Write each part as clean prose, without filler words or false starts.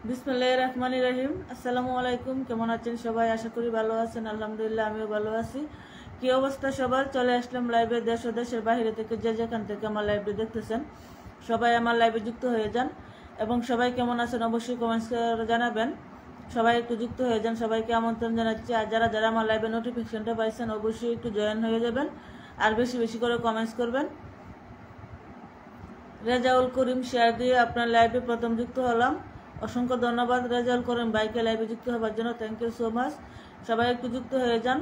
বিসমিল্লাহির রহমানির রহিম। আসসালামু আলাইকুম। কেমন আছেন সবাই? আশা করি ভালো আছেন। আলহামদুলিল্লাহ আমিও ভালো আছি। কি অবস্থা সবার? চলে আসলাম লাইভে। দেশ ও দেশের বাইরে থেকে যে যেখান থেকে আমার লাইভে দেখতেছেন সবাই আমার লাইভে যুক্ত হয়ে যান এবং সবাই কেমন আছেন অবশ্যই কমেন্টস করে জানাবেন। সবাই একটু যুক্ত হয়ে যান, সবাইকে আমন্ত্রণ জানাচ্ছি। আর যারা যারা আমার লাইভে নোটিফিকেশনটা পাইছেন অবশ্যই একটু জয়েন হয়ে যাবেন আর বেশি বেশি করে কমেন্টস করবেন। রেজাউল করিম শেয়ার দিয়ে আপনার লাইভে প্রথম যুক্ত হলাম। অসংখ্য ধন্যবাদ রেজাউল করিম ভাইকে লাইভে যুক্ত হওয়ার জন্য। Thank you so much. সবাই একটু যুক্ত হয়ে যান।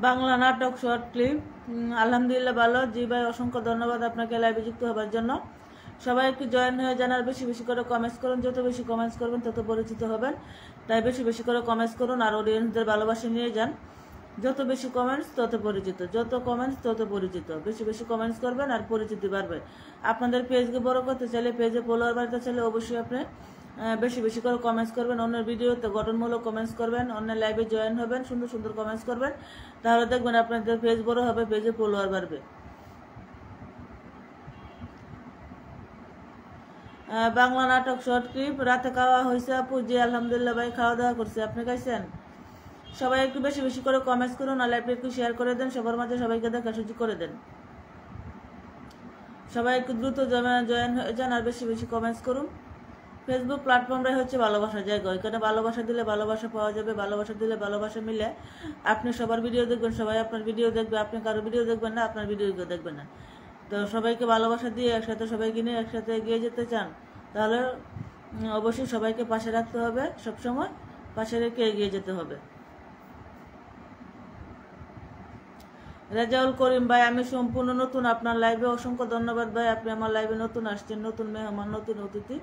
বাংলা নাটক শর্ট ক্লিপ, আলহামদুলিল্লাহ ভালো। জি ভাই, অসংখ্য ধন্যবাদ আপনাকে লাইভে যুক্ত হওয়ার জন্য। সবাই একটু জয়েন হয়ে যান আর বেশি বেশি করে কমেন্টস করুন। যত বেশি কমেন্টস করবেন তত পরিচিত হবেন, তাই বেশি বেশি করে কমেন্টস করুন আর অডিয়েন্সদের ভালোবাসা নিয়ে যান। যত বেশি কমেন্টস তত পরিচিত, যত কমেন্টস তত পরিচিত। বেশি বেশি কমেন্টস করবেন আর পরিচিতি বাড়বে। আপনাদের পেজকে বড় করতে চাইলে, পেজে ফলোয়ার বাড়তে চাইলে অবশ্যই আপনি বেশি বেশি করে কমেন্টস করবেন। অন্যের ভিডিওতে গঠনমূলক কমেন্টস করবেন, অন্যের লাইভে জয়েন হবেন, সুন্দর সুন্দর কমেন্টস করবেন। তাহলে দেখবেন আপনাদের পেজ বড় হবে, পেজে ফলোয়ার বাড়বে। বাংলা নাটক শর্ট ক্লিপ। রাতে খাওয়া হয়েছে আপু? জি আলহামদুলিল্লাহ ভাই, খাওয়া দাওয়া করছে। আপনি খাইছেন? সবাই একটু বেশি বেশি করে কমেন্টস করুন আর লাইভটা একটু শেয়ার করে দেন, সবার মাঝে সবাইকে দেখার সুযোগ করে দেন। সবাই একটু দ্রুত জয়েন হয়ে যান আর বেশি বেশি কমেন্টস করুন। ফেসবুক প্ল্যাটফর্মটাই হচ্ছে ভালোবাসার জায়গা। এখানে ভালোবাসা দিলে ভালোবাসা পাওয়া যাবে, ভালোবাসা দিলে ভালোবাসা মিলে। আপনি সবার ভিডিও দেখবেন, সবাই আপনার ভিডিও দেখবে। আপনি কারো ভিডিও দেখবেন না, আপনার ভিডিও কেউ দেখবে না। তো সবাইকে ভালোবাসা দিয়ে একসাথে সবাইকে নিয়ে একসাথে এগিয়ে যেতে চান তাহলে অবশ্যই সবাইকে পাশে রাখতে হবে, সবসময় পাশে রেখে এগিয়ে যেতে হবে। রেজাউল করিম ভাই, আমি সম্পূর্ণ নতুন আপনার লাইভে। অসংখ্য ধন্যবাদ ভাই, আপনি আমার লাইভে নতুন আসছেন, নতুন মেহমান, নতুন অতিথি।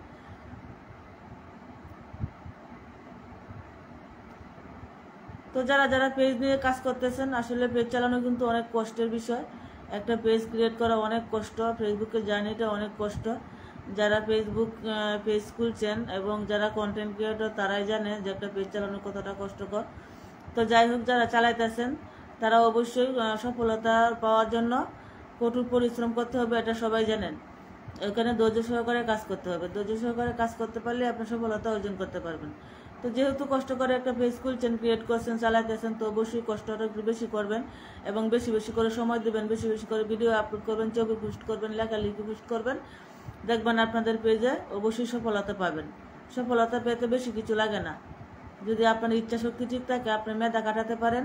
তো যারা যারা পেজ নিয়ে কাজ করতেছেন, আসলে পেজ চালানো কিন্তু অনেক কষ্টের বিষয়। একটা পেজ ক্রিয়েট করা অনেক কষ্ট, ফেসবুকের জার্নিটা অনেক কষ্ট। যারা পেজ খুলছেন এবং যারা কন্টেন্ট ক্রিয়েটর তারাই জানে যে একটা পেজ চালানো কতটা কষ্টকর। তো যাই হোক, যারা চালাইতেছেন তারা অবশ্যই সফলতা পাওয়ার জন্য কঠোর পরিশ্রম করতে হবে, এটা সবাই জানেন। এখানে ধৈর্য সহকারে কাজ করতে হবে। ধৈর্য সহকারে কাজ করতে পারলে আপনি সফলতা অর্জন করতে পারবেন। তো যেহেতু কষ্ট করে একটা পেজ খুলছেন, ক্রিয়েট করছেন, চালাইতেছেন, তো অবশ্যই কষ্টটা একটু বেশি করবেন এবং বেশি বেশি করে সময় দেবেন, বেশি বেশি করে ভিডিও আপলোড করবেন, ছবি পোস্ট করবেন, লেখালেখি পোস্ট করবেন। দেখবেন আপনাদের পেজে অবশ্যই সফলতা পাবেন। সফলতা পেতে বেশি কিছু লাগে না। যদি আপনার ইচ্ছা শক্তি ঠিক থাকে, আপনি মেধা কাটাতে পারেন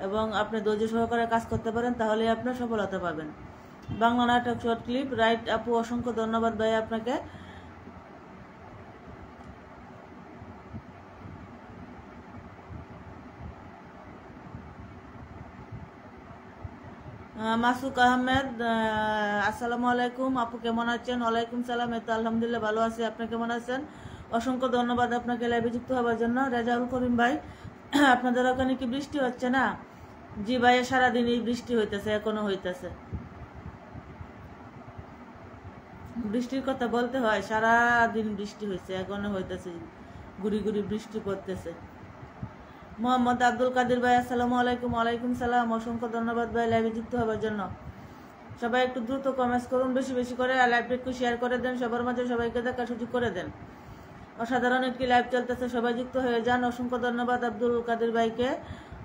এবং আপনি ধৈর্য সহকারে কাজ করতে পারেন, তাহলে আপনার সফলতা পাবেন। বাংলা নাটক শর্ট ক্লিপ, রাইট আপু, অসংখ্য ধন্যবাদ ভাই আপনাকে। মাসুক আহমেদ, আসসালামু আলাইকুম আপু, কেমন আছেন? ওয়ালাইকুম সালাম। এই তো আলহামদুলিল্লাহ ভালো আছি। আপনি কেমন আছেন? অসংখ্য ধন্যবাদ আপনাকে লাইভে যুক্ত হওয়ার জন্য। রেজাউল করিম ভাই, আপনাদের ওখানে কি বৃষ্টি হচ্ছে না? জি ভাই, সারাদিনই বৃষ্টি হইতেছে, এখনো হইতেছে। বৃষ্টির কথা বলতে হয়, সারাদিন বৃষ্টি হয়েছে, এখনো হইতেছে, গুড়ি গুড়ি বৃষ্টি পড়তেছে। মোহাম্মদ আব্দুল কাদের ভাই, আসসালামু আলাইকুম। ওয়ালাইকুম সালাম, অসংখ্য ধন্যবাদ ভাই লাইভে যুক্ত হওয়ার জন্য। সবাই একটু দ্রুত কমেন্টস করুন, বেশি বেশি করে, আর লাইভটা একটু শেয়ার করে দেন, সবার মাঝে সবাইকে দেখার সুযোগ করে দেন। অসাধারণ একটি লাইভ চলতেছে, সবাই যুক্ত হয়ে যান। অসংখ্য ধন্যবাদ আব্দুল কাদের ভাইকে,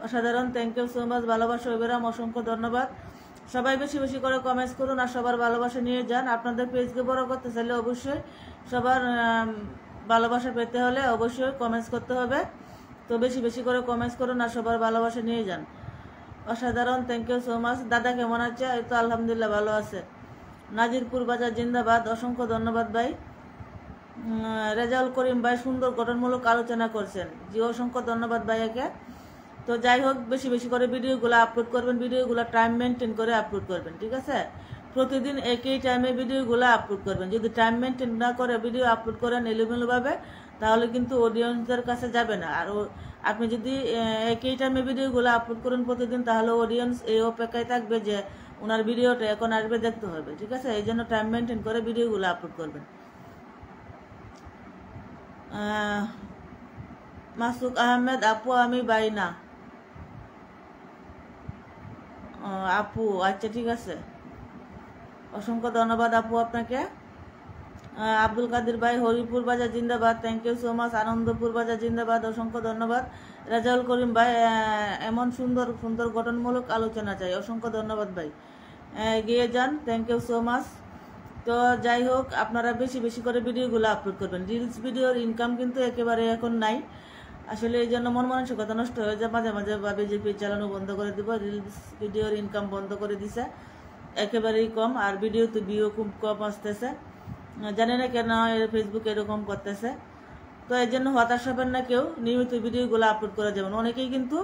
অসাধারণ, থ্যাংক ইউ সো মাচ। ভালোবাসা অবিরাম, অসংখ্য ধন্যবাদ। সবাই বেশি বেশি করে কমেন্টস করুন আর সবার ভালোবাসা নিয়ে যান। আপনাদের পেজকে বড় করতে চাইলে অবশ্যই সবার ভালোবাসা পেতে হলে অবশ্যই কমেন্টস করতে হবে। তো বেশি বেশি করে কমেন্টস করুন আর সবার ভালোবাসা নিয়ে যান। অসাধারণ, থ্যাংক ইউ সো মাচ। দাদা কেমন আছে? এই তো আলহামদুলিল্লাহ ভালো আছে। নাজিরপুর বাজার জিন্দাবাদ, অসংখ্য ধন্যবাদ ভাই। রেজাউল করিম ভাই, সুন্দর গঠনমূলক আলোচনা করছেন। জি, অসংখ্য ধন্যবাদ ভাইয়াকে। তো যাই হোক, বেশি বেশি করে ভিডিওগুলো আপলোড করবেন, ভিডিওগুলো টাইম মেনটেন করে আপলোড করবেন, ঠিক আছে? প্রতিদিন একই টাইমে ভিডিওগুলো আপলোড করবেন। যদি টাইম মেনটেন না করে ভিডিও আপলোড করেন এলোমেলোভাবে, তাহলে কিন্তু অডিয়েন্সদের কাছে যাবে না। আর আপনি যদি একই টাইমে ভিডিওগুলো আপলোড করেন প্রতিদিন, তাহলে অডিয়েন্স এই অপেক্ষায় থাকবে যে ওনার ভিডিওটা এখন আসবে, দেখতে হবে, ঠিক আছে? এই জন্য টাইম মেনটেন করে ভিডিওগুলো আপলোড করবেন। মাসুক আহমেদ আপু, আমি বাই না। আপু, আচ্ছা ঠিক আছে, অসংখ্য ধন্যবাদ আপু আপনাকে। আব্দুল কাদের ভাই, হরিপুর বাজার জিন্দাবাদ, thank you so much. Anandpur বাজার জিন্দাবাদ, অসংখ্য ধন্যবাদ। রাজাউল করিম ভাই, এমন সুন্দর সুন্দর গঠনমূলক আলোচনা চাই, অসংখ্য ধন্যবাদ ভাই। এগিয়ে যান, থ্যাংক ইউ সো মাচ। তো যাই হোক, আপনারা বেশি বেশি করে ভিডিওগুলো আপলোড করবেন। রিলস ভিডিওর ইনকাম কিন্তু একেবারে এখন নাই, আসলে এই জন্য মন মানসিকতা নষ্ট হয়ে যায়। মাঝে মাঝে ভাবে যে পেজ চালানো বন্ধ করে দিব, রিলস ভিডিওর ইনকাম বন্ধ করে দিছে, একেবারেই কম। আর ভিডিওতে ভিউ খুব কম আসতেছে, জানি না কেন ফেসবুক এরকম করতেছে। তো এই জন্য হতাশ হবেন না কেউ, নিয়মিত ভিডিওগুলো আপলোড করা যাবেন। অনেকেই কিন্তু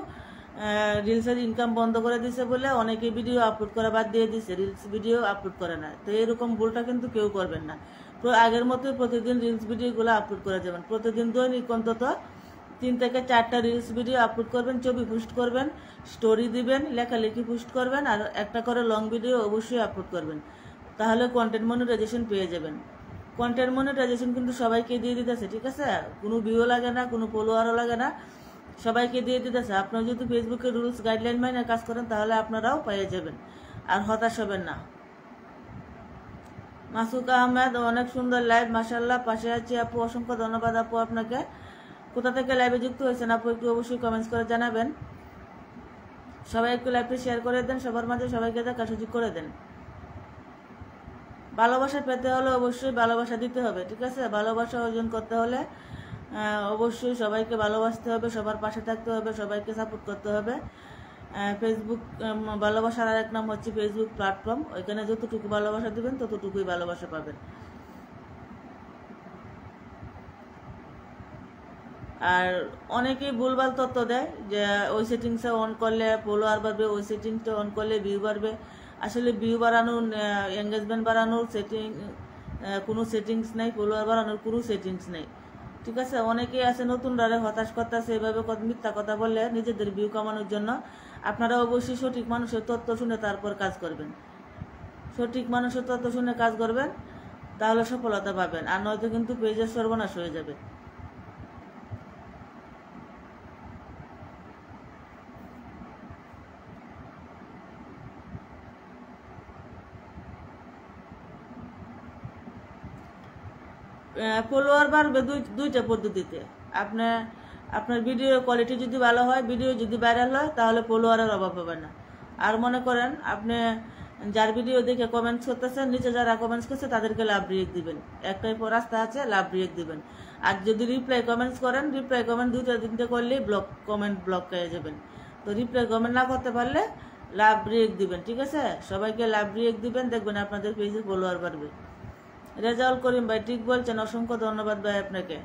রিলসের ইনকাম বন্ধ করে দিছে বলে অনেকেই ভিডিও আপলোড করা বাদ দিয়ে দিছে, রিলস ভিডিও আপলোড করে না। তো এরকম ভুলটা কিন্তু কেউ করবেন না। তো আগের মতোই প্রতিদিন রিলস ভিডিওগুলো আপলোড করা যাবেন। প্রতিদিন দৈনিক অন্তত 3 থেকে 4টা রিলস ভিডিও আপলোড করবেন, ছবি পোস্ট করবেন, স্টোরি দিবেন, লেখালেখি পোস্ট করবেন, আর একটা করে লং ভিডিও অবশ্যই আপলোড করবেন। তাহলে কন্টেন্ট মনিটাইজেশন পেয়ে যাবেন। কন্টেন্ট মনিটাইজেশন কিন্তু সবাইকে দিয়ে দিতেছে, ঠিক আছে? কোনো ভিউ লাগে না, কোনো ফলোয়ারও লাগে না, সবাইকে দিয়ে দিতেছে। আপনারা যদি ফেসবুকের রুলস গাইডলাইন মাইনে কাজ করেন, তাহলে আপনারাও পেয়ে যাবেন, আর হতাশ হবেন না। মাসুক আহমেদ, অনেক সুন্দর লাইভ, মাশাআল্লাহ, পাশে আছি আপু, অসংখ্য ধন্যবাদ আপু আপনাকে। কোথা থেকে লাইভে যুক্ত হয়েছেন আপু, একটু অবশ্যই কমেন্টস করে জানাবেন। সবাই একটু লাইভটি শেয়ার করে দেন, সবার মাঝে সবাইকে দেখার সুযোগ করে দেন। ভালোবাসা পেতে হলে অবশ্যই ভালোবাসা দিতে হবে, ঠিক আছে? ভালোবাসা অর্জন করতে হলে অবশ্যই সবাইকে ভালোবাসতে হবে, সবার পাশে থাকতে হবে, সবাইকে সাপোর্ট করতে হবে। ফেসবুক ভালোবাসার আরেক নাম হচ্ছে ফেসবুক প্ল্যাটফর্ম। ওইখানে যতটুকু ভালোবাসা দেবেন ততটুকুই ভালোবাসা পাবেন। আর অনেকেই ভুলভাল তথ্য দেয় যে ওই সেটিংসে অন করলে ফলোয়ার বাড়বে, ওই সেটিংসটা অন করলে ভিউ বাড়বে। আসলে ভিউ বাড়ানোর, এঙ্গেজমেন্ট বাড়ানোর কোনো সেটিংস নেই, ফলোয়ার বাড়ানোর কোনো সেটিংস নেই, ঠিক আছে? অনেকেই আছে নতুনরা হতাশ করতেছে এভাবে মিথ্যা কথা বললে নিজেদের ভিউ কমানোর জন্য। আপনারা অবশ্যই সঠিক মানুষের তথ্য শুনে তারপর কাজ করবেন, সঠিক মানুষের তথ্য শুনে কাজ করবেন, তাহলে সফলতা পাবেন। আর নয়তো কিন্তু পেজের সর্বনাশ হয়ে যাবে। ফলোয়ার বাড়বে দুইটা পদ্ধতিতে। আপনার ভিডিও কোয়ালিটি যদি ভালো হয়, ভিডিও যদি ভাইরাল হয়, তাহলে ফলোয়ারের অভাব হবে না। আর মনে করেন আপনি যার ভিডিও দেখে কমেন্টস করতেছেন, নিচে যারা কমেন্টস করছে তাদেরকে লাভ রিয়েক্ট দিবেন, একটাই রাস্তা আছে, লাভ রিয়েক্ট দিবেন। আর যদি রিপ্লাই কমেন্টস করেন, রিপ্লাই কমেন্ট 2-3টে করলেই কমেন্ট ব্লক পেয়ে যাবেন। তো রিপ্লাই কমেন্ট না করতে পারলে লাভ রিয়েক্ট দিবেন, ঠিক আছে? সবাইকে লাভ রিয়েক্ট দিবেন, দেখবেন আপনাদের পেজে ফলোয়ার বাড়বে। রেজাউল করিম ভাই, ঠিক বলছেন, অসংখ্য ধন্যবাদ ভাই আপনাকে।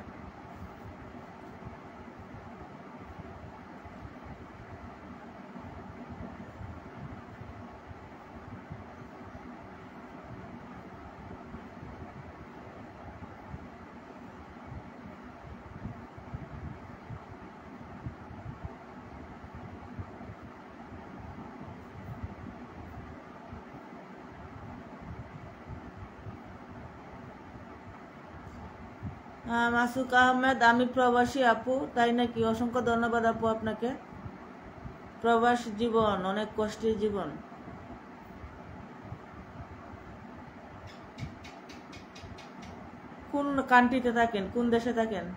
মাসুক আহমেদ, আমি প্রবাসী আপু, তাই নাকি? অসংখ্য ধন্যবাদ আপু আপনাকে। প্রবাস জীবন অনেক কষ্টের জীবন। কোন কান্ট্রিতে থাকেন, কোন দেশে থাকেন?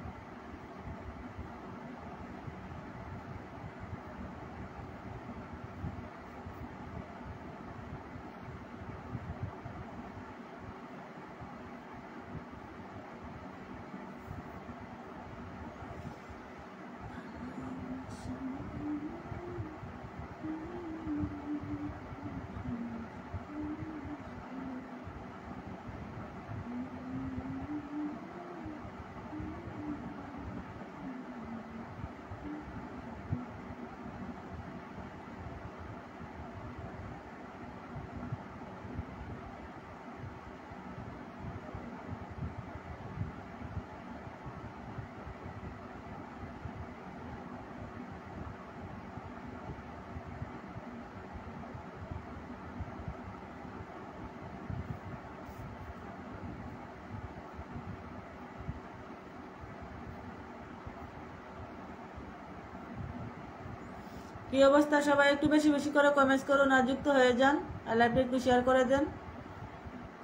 কি অবস্থা? সবাই একটু বেশি বেশি করে কমেন্টস করুন আর যুক্ত হয়ে যান, আর লাইভটা একটু শেয়ার করে দেন।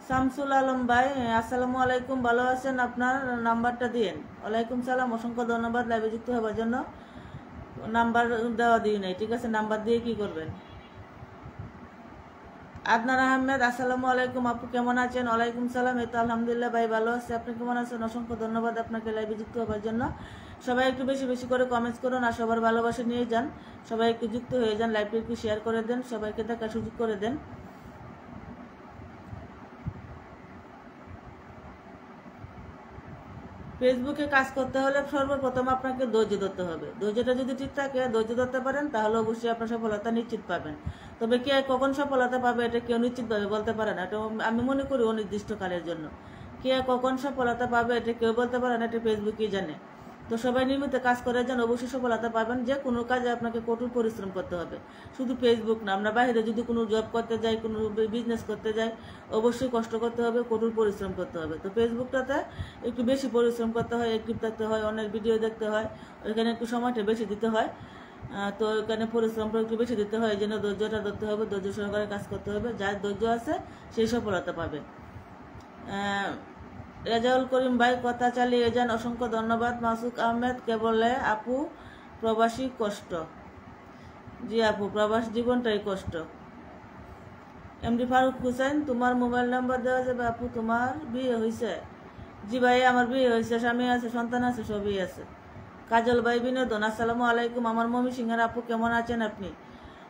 শামসুল আলম ভাই, আসসালামু আলাইকুম, ভালো আছেন? আপনার নাম্বারটা দিয়েন। ওয়ালাইকুম সালাম, অসংখ্য ধন্যবাদ লাইভে যুক্ত হওয়ার জন্য। নাম্বার দেওয়া দিই নাই, ঠিক আছে? নাম্বার দিয়ে কি করবেন? আদনান আহমেদ, আসসালামু আলাইকুম আপু, কেমন আছেন? ওয়ালাইকুম সালাম, এই তো আলহামদুলিল্লাহ ভাই, ভালো আছে। আপনি কেমন আছেন? অসংখ্য ধন্যবাদ আপনাকে লাইভে যুক্ত হওয়ার জন্য। সবাই একটু বেশি বেশি করে কমেন্টস করুন আর সবার ভালোবাসা নিয়ে যান। সবাই একটু যুক্ত হয়ে যান, লাইভটা একটু শেয়ার করে দেন, সবাইকে দেখার সুযোগ করে দেন। ফেসবুকে কাজ করতে হলে সর্বপ্রথম আপনাকে ধৈর্য ধরতে হবে। ধৈর্যটা যদি ঠিক থাকে, ধৈর্য ধরতে পারেন, তাহলে অবশ্যই আপনার সফলতা নিশ্চিত পাবেন। তবে কে কখন সফলতা পাবে এটা কেউ নিশ্চিতভাবে বলতে পারে না। এটা আমি মনে করি অনির্দিষ্টকালের জন্য। কে কখন সফলতা পাবে এটা কেউ বলতে পারে না, এটা ফেসবুকই জানে। তো সবাই নিয়মিত কাজ করে যান, অবশ্যই সফলতা পাবেন। যে কোনো কাজে আপনাকে কঠোর পরিশ্রম করতে হবে। শুধু ফেসবুক না, আমরা বাইরে যদি কোনো জব করতে যাই, কোনো বিজনেস করতে যাই, অবশ্যই কষ্ট করতে হবে, কঠোর পরিশ্রম করতে হবে। তো ফেসবুকটাতে একটু বেশি পরিশ্রম করতে হয়, অ্যাক্টিভ থাকতে হয়, অনেক ভিডিও দেখতে হয়, ওইখানে একটু সময়টা বেশি দিতে হয়। তো ওইখানে পরিশ্রমটা একটু বেশি দিতে হয়, এই জন্য ধৈর্যটা ধরতে হবে, ধৈর্য সহকারে কাজ করতে হবে। যার ধৈর্য আছে সেই সফলতা পাবে। রেজাউল করিম ভাই, কথা চালিয়ে যান, অসংখ্য ধন্যবাদ। মাসুক আহমেদ কে বলে আপু প্রবাসী কষ্ট। জি আপু, প্রবাস জীবনটাই কষ্ট। এমডি ফারুক হুসেন, তোমার মোবাইল নাম্বার দেওয়া যাবে আপু? তোমার বিয়ে হয়েছে? জি ভাই, আমার বিয়ে হয়েছে, স্বামী আছে, সন্তান আছে, সবই আছে। কাজল ভাই বিনোদন, আসসালামু আলাইকুম, আমার মমি সিংহের আপু, কেমন আছেন আপনি?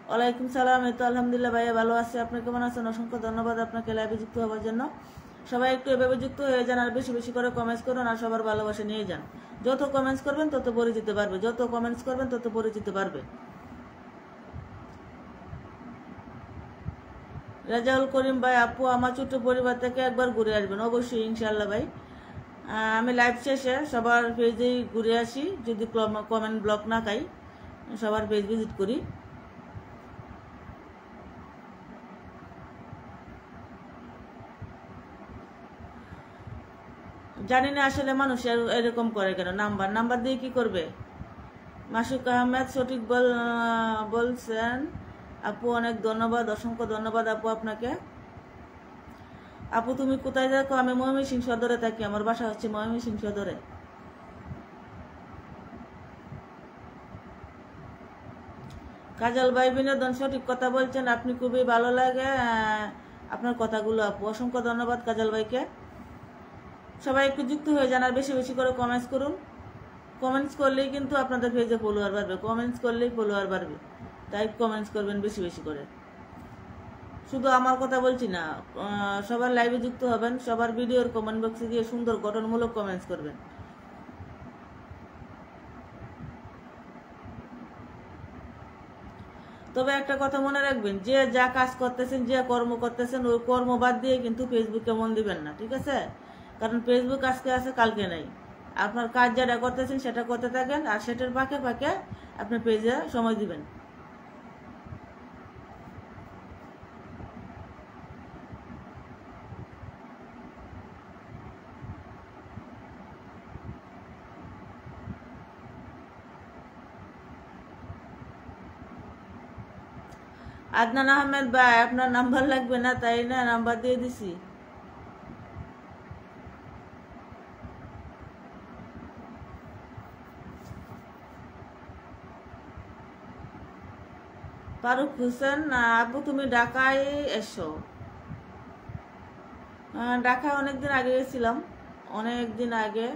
ওয়ালাইকুম সালাম, এই তো আলহামদুলিল্লাহ ভাইয়া, ভালো আছে। আপনি কেমন আছেন? অসংখ্য ধন্যবাদ আপনাকে লাইভে যুক্ত হওয়ার জন্য। সবাই একটু এভাবে যুক্ত হয়ে যান আর বেশি বেশি করে কমেন্টস করুন আর সবার ভালোবাসা নিয়ে যান। যত কমেন্টস করবেন তত পরিচিত বাড়বে, যত কমেন্টস করবেন তত পরিচিত বাড়বে। রেজাউল করিম ভাই, আপু আমার ছোট্ট পরিবার থেকে একবার ঘুরে আসবেন। অবশ্যই, ইনশাল্লাহ ভাই। আমি লাইভ শেষে সবার পেজেই ঘুরে আসি, যদি কমেন্ট ব্লক না খাই, সবার পেজ ভিজিট করি। জানি না আসলে মানুষ এরকম করে কেন, নাম্বার দিয়ে কি করবে? মাসুক আহমেদ, সঠিক বলছেন আপু, অনেক ধন্যবাদ, অসংখ্য ধন্যবাদ আপু আপনাকে। আপু তুমি কোথায় থাকো? আমি ময়মনসিংহ সদরে থাকি, আমার বাসা হচ্ছে ময়মনসিংহ সদরে। কাজল ভাই বিনোদন, সঠিক কথা বলছেন আপনি, খুবই ভালো লাগে আপনার কথাগুলো আপু। অসংখ্য ধন্যবাদ কাজল ভাইকে। সবাই একটু যুক্ত হয়ে যান আর বেশি বেশি করে কমেন্টস করুন। কমেন্টস করলেই কিন্তু আপনাদের পেজে ফলোয়ার বাড়বে, কমেন্টস করলেই ফলোয়ার বাড়বে, তাই কমেন্টস করবেন বেশি বেশি করে। শুধু আমার কথা বলছি না, সবার লাইভে যুক্ত হবেন, সবার ভিডিওর কমেন্ট বক্সে গিয়ে সুন্দর গঠনমূলক কমেন্টস করবেন। তবে একটা কথা মনে রাখবেন, যে যা কাজ করতেছেন, যে কর্ম করতেছেন, ওই কর্ম বাদ দিয়ে কিন্তু ফেসবুকে মন দিবেন না, ঠিক আছে? কারণ ফেসবুক আজকে আছে, কালকে নাই। আপনার কাজ যেটা করতেছেন সেটা করতে থাকেন, আর সেটার ফাঁকে ফাঁকে আপনার পেজে সময় দিবেন। আদনান আহমেদ ভাই, আপনার নাম্বার লাগবে না তাই না? নাম্বার দিয়ে দিছি। ফারুক হোসেন, আপু তুমি ঢাকায় এসো? ঢাকায় অনেকদিন আগে গেছিলাম, অনেকদিন আগে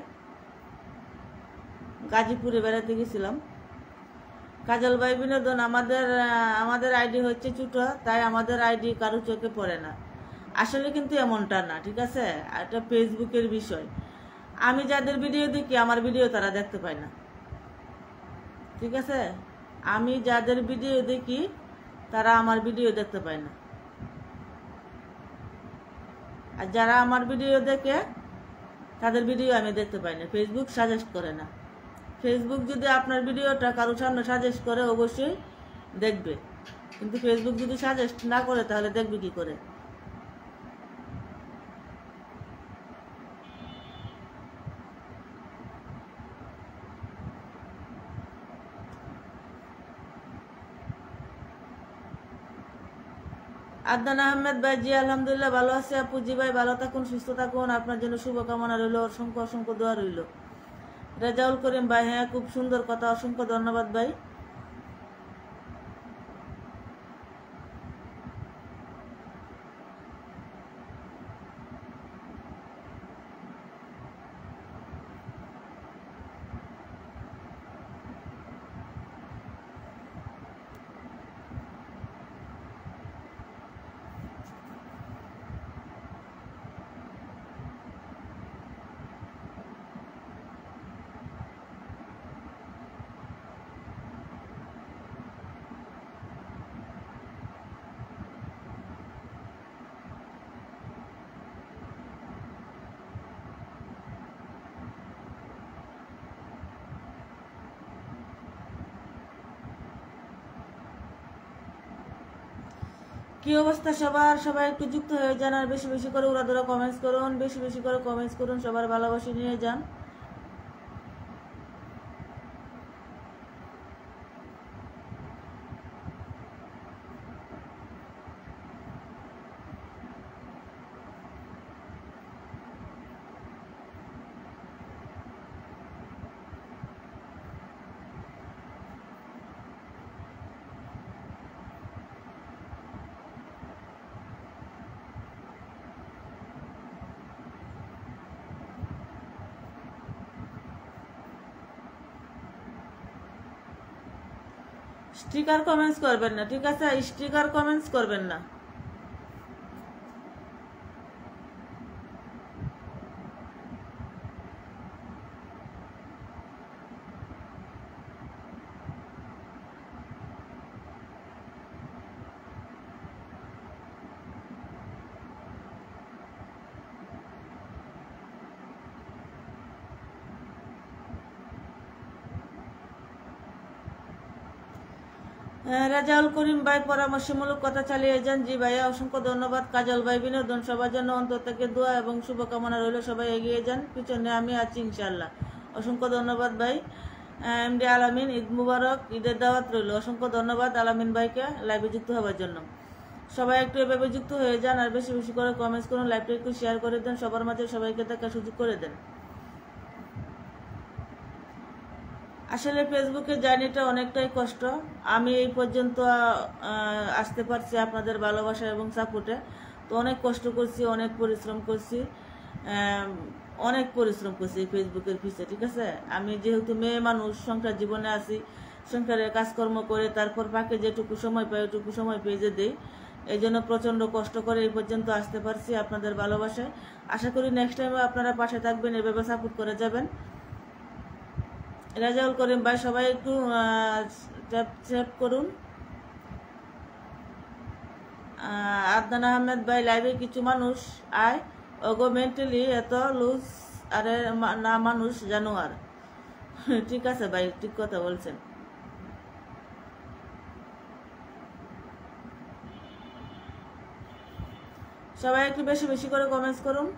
গাজীপুরে বেড়াতে গেছিলাম। কাজল ভাই বিনোদন, আমাদের আইডি হচ্ছে ছোট, তাই আমাদের আইডি কারো চোখে পড়ে না। আসলে কিন্তু এমনটা না, ঠিক আছে? এটা ফেসবুকের বিষয়। আমি যাদের ভিডিও দেখি, আমার ভিডিও তারা দেখতে পায় না, ঠিক আছে? আমি যাদের ভিডিও দেখি তারা আমার ভিডিও দেখতে পায় না, আর যারা আমার ভিডিও দেখে তাদের ভিডিও আমি দেখতে পাই না। ফেসবুক সাজেস্ট করে না। ফেসবুক যদি আপনার ভিডিওটা কারোর সামনে সাজেস্ট করে অবশ্যই দেখবে, কিন্তু ফেসবুক যদি সাজেস্ট না করে তাহলে দেখবে কি করে? আদনান আহমেদ ভাই, জি আলহামদুলিল্লাহ ভালো আছে আপু। জি ভাই ভালো থাকুন, সুস্থ থাকুন, আপনার জন্য শুভকামনা রইল, অসংখ্য অসংখ্য দোয়া রইল। রেজাউল করিম ভাই, হ্যাঁ খুব সুন্দর কথা, অসংখ্য ধন্যবাদ ভাই। কি অবস্থা সবার? সবাই একটু যুক্ত হয়ে যান, আর বেশি বেশি করে উড়াধুরা কমেন্টস করুন, বেশি বেশি করে কমেন্টস করুন, সবার ভালোবাসি নিয়ে যান। স্টিকার কমেন্টস করবেন না, ঠিক আছে? স্টিকার কমেন্টস করবেন না। রেজাউল করিম ভাই, পরামর্শমূলক কথা চালিয়ে যান। জি ভাইয়া অসংখ্য ধন্যবাদ। কাজল ভাই, বিনোদন সবার জন্য অন্তর থেকে দোয়া এবং শুভকামনা রইল, সবাই এগিয়ে যান, পিছনে আমি আছি ইনশাল্লাহ। অসংখ্য ধন্যবাদ ভাই। এমডি আলামিন, ঈদ মুবারক, ঈদের দাওয়াত রইল। অসংখ্য ধন্যবাদ আলামিন ভাইকে লাইভে যুক্ত হওয়ার জন্য। সবাই একটু এভাবে যুক্ত হয়ে যান, আর বেশি বেশি করে কমেন্টস করুন, লাইভটা একটু শেয়ার করে দেন, সবার মাঝে সবাইকে দেখার সুযোগ করে দেন। আসলে ফেসবুকের জার্নিটা অনেকটাই কষ্ট। আমি এই পর্যন্ত আসতে পারছি আপনাদের ভালোবাসা এবং সাপোর্টে। তো অনেক কষ্ট করছি, অনেক পরিশ্রম করছি, অনেক পরিশ্রম করছি ফেসবুকের পিছে, ঠিক আছে? আমি যেহেতু মেয়ে মানুষ, সংসার জীবনে আছি, সংসারের কাজকর্ম করে তারপর ফাঁকে যেটুকু সময় পাই ওটুকু সময় পেয়ে দিই। এই জন্য প্রচণ্ড কষ্ট করে এই পর্যন্ত আসতে পারছি আপনাদের ভালোবাসায়। আশা করি নেক্সট টাইমে আপনারা পাশে থাকবেন, এভাবে সাপোর্ট করে যাবেন। রেজাউল করিম ভাই, সবাই একটু ট্যাপ করুন। আদনান আহমেদ ভাই, লাইভে কিছু মানুষ আয় ওগো মেন্টালি এত লুজ, আরে না মানুষ জানোয়ার। ঠিক আছে ভাই, ঠিক কথা বলছেন। সবাই একটু বেশি বেশি করে কমেন্টস করুন।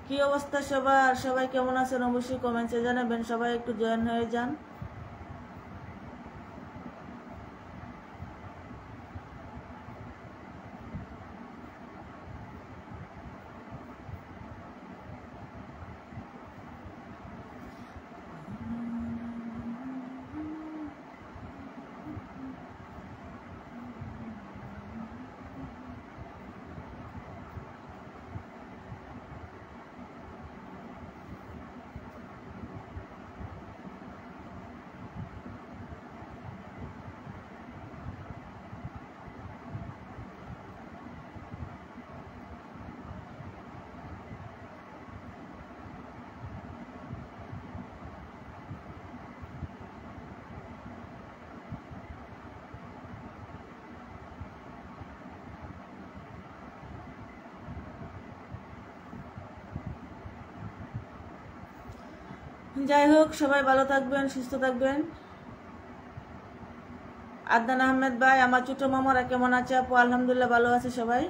কি অবস্থা সবার? সবাই কেমন আছেন অবশ্যই কমেন্টসে জানাবেন, সবাই একটু জয়েন হয়ে যান। যাই হোক, সবাই ভালো থাকবেন, সুস্থ থাকবেন। আদনান আহমেদ ভাই, আমার ছোট মামারা কেমন আছে? আপু আলহামদুলিল্লাহ ভালো আছে সবাই।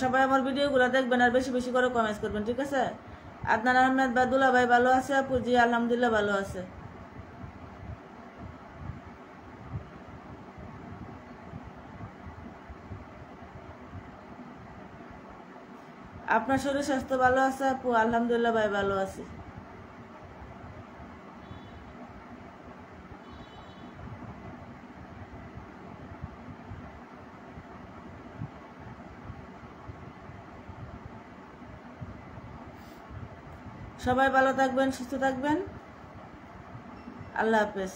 সবাই আমার ভিডিওগুলো দেখবেন আর বেশি বেশি করে কমেন্ট করবেন, ঠিক আছে? আদনান আহমেদ ভাই, দুলা ভাই ভালো আছে? আপু জি আলহামদুলিল্লাহ ভালো আছে। আপনার শরীর স্বাস্থ্য ভালো আছে? আপু আলহামদুলিল্লাহ ভাই ভালো আছে। সবাই ভালো থাকবেন, সুস্থ থাকবেন। আল্লাহ হাফেজ।